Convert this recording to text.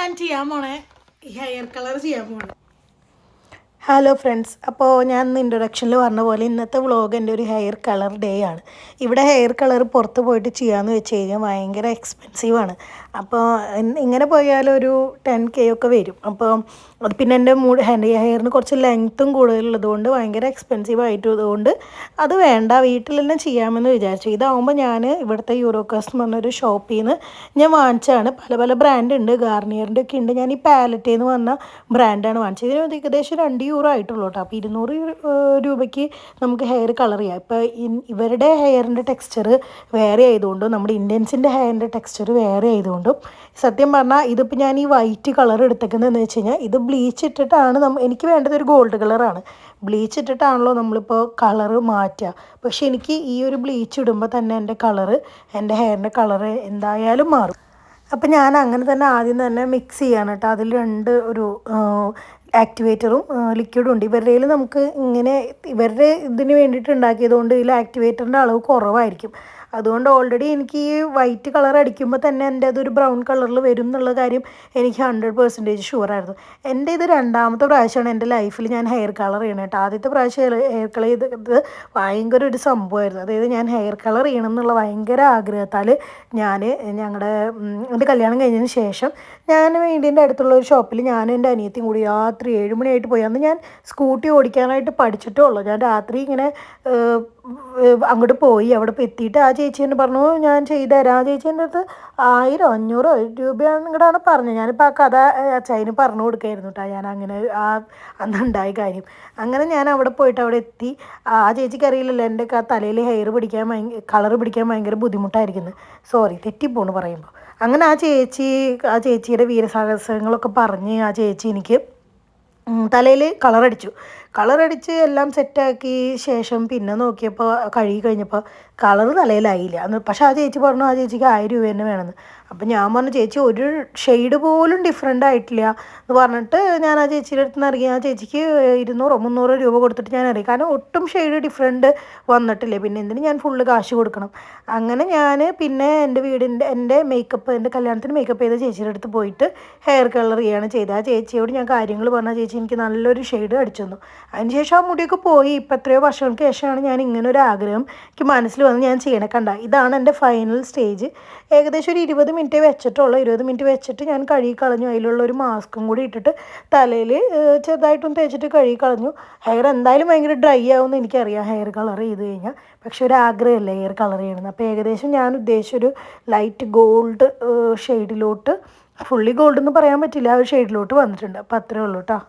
ഞാൻ ചെയ്യാൻ പോണേ ഹെയർ കളർ ചെയ്യാൻ പോണേ. ഹലോ ഫ്രണ്ട്സ്, അപ്പോൾ ഞാൻ ഇൻട്രൊഡക്ഷനിൽ പറഞ്ഞ പോലെ ഇന്നത്തെ വ്ളോഗ് എൻ്റെ ഒരു ഹെയർ കളർ ഡേ ആണ്. ഇവിടെ ഹെയർ കളർ പുറത്ത് പോയിട്ട് ചെയ്യാമെന്ന് വെച്ച് കഴിഞ്ഞാൽ ഭയങ്കര എക്സ്പെൻസീവാണ്. അപ്പോൾ ഇങ്ങനെ പോയാലും ഒരു 10K ഒക്കെ വരും. അപ്പോൾ അത് പിന്നെ എൻ്റെ ഹെയറിന് കുറച്ച് ലെങ്ത്തും കൂടുതലുള്ളത് കൊണ്ട് ഭയങ്കര എക്സ്പെൻസീവ് ആയിട്ടുള്ളതുകൊണ്ട് അത് വേണ്ട, വീട്ടിൽ തന്നെ ചെയ്യാമെന്ന് വിചാരിച്ചു. ഇതാവുമ്പോൾ ഞാൻ ഇവിടുത്തെ യൂറോകാസ്റ്റ് എന്ന് പറഞ്ഞൊരു ഷോപ്പിൽ നിന്ന് ഞാൻ വാങ്ങിച്ചതാണ്. പല പല ബ്രാൻഡ് ഉണ്ട്, ഗാർണിയറിൻ്റെ ഒക്കെ ഉണ്ട്. ഞാൻ ഈ പാലറ്റ് എന്ന് പറഞ്ഞ ബ്രാൻഡാണ് വാങ്ങിച്ചത്. ഇതിന് ഏകദേശം €2 ആയിട്ടുള്ളൂ കേട്ടോ. അപ്പോൾ 200 രൂപയ്ക്ക് നമുക്ക് ഹെയർ കളർ ചെയ്യാം. ഇപ്പോൾ ഇവരുടെ ഹെയറിൻ്റെ ടെക്സ്ചർ വേറെ ആയതുകൊണ്ടും നമ്മുടെ ഇന്ത്യൻസിൻ്റെ ഹെയറിൻ്റെ ടെക്സ്ചർ വേറെ ആയതുകൊണ്ടും സത്യം പറഞ്ഞാൽ ഇതിപ്പോൾ ഞാൻ ഈ വൈറ്റ് കളർ എടുത്തേക്കുന്നതെന്ന് വെച്ച് കഴിഞ്ഞാൽ ഇത് ബ്ലീച്ച് ഇട്ടിട്ടാണ് എനിക്ക് വേണ്ടത് ഒരു ഗോൾഡ് കളറാണ്. ബ്ലീച്ച് ഇട്ടിട്ടാണല്ലോ നമ്മളിപ്പോൾ കളറ് മാറ്റുക. പക്ഷേ എനിക്ക് ഈ ഒരു ബ്ലീച്ച് ഇടുമ്പോൾ തന്നെ എൻ്റെ ഹെയറിൻ്റെ കളറ് എന്തായാലും മാറും. അപ്പം ഞാൻ അങ്ങനെ തന്നെ ആദ്യം തന്നെ മിക്സ് ചെയ്യാണ് കേട്ടോ. അതിൽ ഒരു ആക്ടിവേറ്ററും ലിക്വിഡും ഉണ്ട്. ഇവരുടെ നമുക്ക് ഇവരുടെ ഇതിന് വേണ്ടിയിട്ട് ഉണ്ടാക്കിയതുകൊണ്ട് ഇതിൽ ആക്ടിവേറ്ററിൻ്റെ അളവ് കുറവായിരിക്കും. അതുകൊണ്ട് ഓൾറെഡി എനിക്ക് ഈ വൈറ്റ് കളർ അടിക്കുമ്പോൾ തന്നെ എൻ്റെ അതൊരു ബ്രൗൺ കളറിൽ വരും എന്നുള്ള കാര്യം എനിക്ക് 100% ഷുവറായിരുന്നു. എൻ്റെ ഇത് രണ്ടാമത്തെ പ്രാവശ്യമാണ് എൻ്റെ ലൈഫിൽ ഞാൻ ഹെയർ കളർ ചെയ്യണം കേട്ടോ. ആദ്യത്തെ പ്രാവശ്യം ഹെയർ കളർ ചെയ്തത് ഭയങ്കര ഒരു സംഭവമായിരുന്നു. അതായത് ഞാൻ ഹെയർ കളർ ചെയ്യണം എന്നുള്ള ഭയങ്കര ആഗ്രഹത്താൽ എൻ്റെ കല്യാണം കഴിഞ്ഞതിന് ശേഷം ഞാൻ വീടിൻ്റെ അടുത്തുള്ള ഒരു ഷോപ്പിൽ ഞാനും എൻ്റെ അനിയത്തിയും കൂടി രാത്രി 7 മണിയായിട്ട് പോയി. അന്ന് ഞാൻ സ്കൂട്ടി ഓടിക്കാനായിട്ട് പഠിച്ചിട്ടേ ഉള്ളൂ. ഞാൻ രാത്രി ഇങ്ങനെ അങ്ങോട്ട് പോയി. അവിടെ എത്തിയിട്ട് ആ ചേച്ചി എന്നെ പറഞ്ഞു, ഞാൻ ചെയ്തു തരാം. ആ ചേച്ചി എൻ്റെ അടുത്ത് 100-500 രൂപയാണ് പറഞ്ഞത്. ഞാനിപ്പോൾ ആ കഥ അച്ചായന് പറഞ്ഞു കൊടുക്കായിരുന്നു കേട്ടോ. ഞാൻ അങ്ങനെ അന്നുണ്ടായ കാര്യം. അങ്ങനെ ഞാൻ അവിടെ പോയിട്ട് അവിടെ എത്തി. ആ ചേച്ചിക്ക് അറിയില്ലല്ലോ എൻ്റെ തലയിൽ കളർ പിടിക്കാൻ ഭയങ്കര ബുദ്ധിമുട്ടായിരിക്കുന്നത്. സോറി, തെറ്റിപ്പോണ് പറയുമ്പോൾ. അങ്ങനെ ആ ചേച്ചിയുടെ വീരസാഹസങ്ങളൊക്കെ പറഞ്ഞ് ആ ചേച്ചി എനിക്ക് തലയിൽ കളറടിച്ച് എല്ലാം സെറ്റാക്കി ശേഷം പിന്നെ നോക്കിയപ്പോൾ കഴുകി കഴിഞ്ഞപ്പോൾ കളറ് തലയിലായില്ല. പക്ഷേ ആ ചേച്ചി പറഞ്ഞു ആ ചേച്ചിക്ക് 1000 രൂപ തന്നെ വേണമെന്ന്. അപ്പം ഞാൻ പറഞ്ഞു, ചേച്ചി ഒരു ഷെയ്ഡ് പോലും ഡിഫറെൻ്റ് ആയിട്ടില്ല എന്ന് പറഞ്ഞിട്ട് ഞാൻ ആ ചേച്ചിയുടെ അടുത്ത് നിന്ന് ഇറങ്ങി. ആ ചേച്ചിക്ക് 200-300 രൂപ കൊടുത്തിട്ട് ഞാൻ ഇറങ്ങി. കാരണം ഒട്ടും ഷെയ്ഡ് ഡിഫറെൻറ്റ് വന്നിട്ടില്ല. പിന്നെ എന്തിന് ഞാൻ ഫുള്ള് കാശ് കൊടുക്കണം. അങ്ങനെ ഞാൻ പിന്നെ എൻ്റെ കല്യാണത്തിന് മേക്കപ്പ് ചെയ്ത ചേച്ചിയുടെ അടുത്ത് പോയിട്ട് ഹെയർ കളർ ചെയ്യാണ് ചെയ്തത്. ആ ചേച്ചിയോട് ഞാൻ കാര്യങ്ങൾ പറഞ്ഞ ചേച്ചി എനിക്ക് നല്ലൊരു ഷെയ്ഡ് അടിച്ചു തന്നു. അതിനുശേഷം ആ മുടിയൊക്കെ പോയി. ഇപ്പം എത്രയോ വർഷങ്ങൾക്ക് ശേഷമാണ് ഞാൻ ഇങ്ങനെ ഒരു ആഗ്രഹം എനിക്ക് മനസ്സിൽ വന്ന് ഞാൻ ചെയ്യണേ. ഇതാണ് എൻ്റെ ഫൈനൽ സ്റ്റേജ്. ഏകദേശം ഒരു 20 മിനിറ്റ് വെച്ചിട്ടുള്ളൂ. 20 മിനിറ്റ് വെച്ചിട്ട് ഞാൻ കഴുകി കളഞ്ഞു. അതിലുള്ള ഒരു മാസ്കും കൂടി ഇട്ടിട്ട് തലയിൽ ചെറുതായിട്ടൊന്ന് തേച്ചിട്ട് കഴുകി കളഞ്ഞു. ഹെയർ എന്തായാലും ഭയങ്കര ഡ്രൈ ആവുമെന്ന് എനിക്കറിയാം ഹെയർ കളർ ചെയ്ത് കഴിഞ്ഞാൽ. പക്ഷെ ഒരു ആഗ്രഹമല്ലേ ഹെയർ കളർ ചെയ്യണമെന്ന്. അപ്പോൾ ഏകദേശം ഞാൻ ഉദ്ദേശിച്ചൊരു ലൈറ്റ് ഗോൾഡ് ഷെയ്ഡിലോട്ട്, ഫുള്ളി ഗോൾഡ് എന്ന് പറയാൻ പറ്റില്ല, ആ ഒരു ഷെയ്ഡിലോട്ട് വന്നിട്ടുണ്ട്. അപ്പോൾ അത്രേ ഉള്ളൂ കേട്ടോ.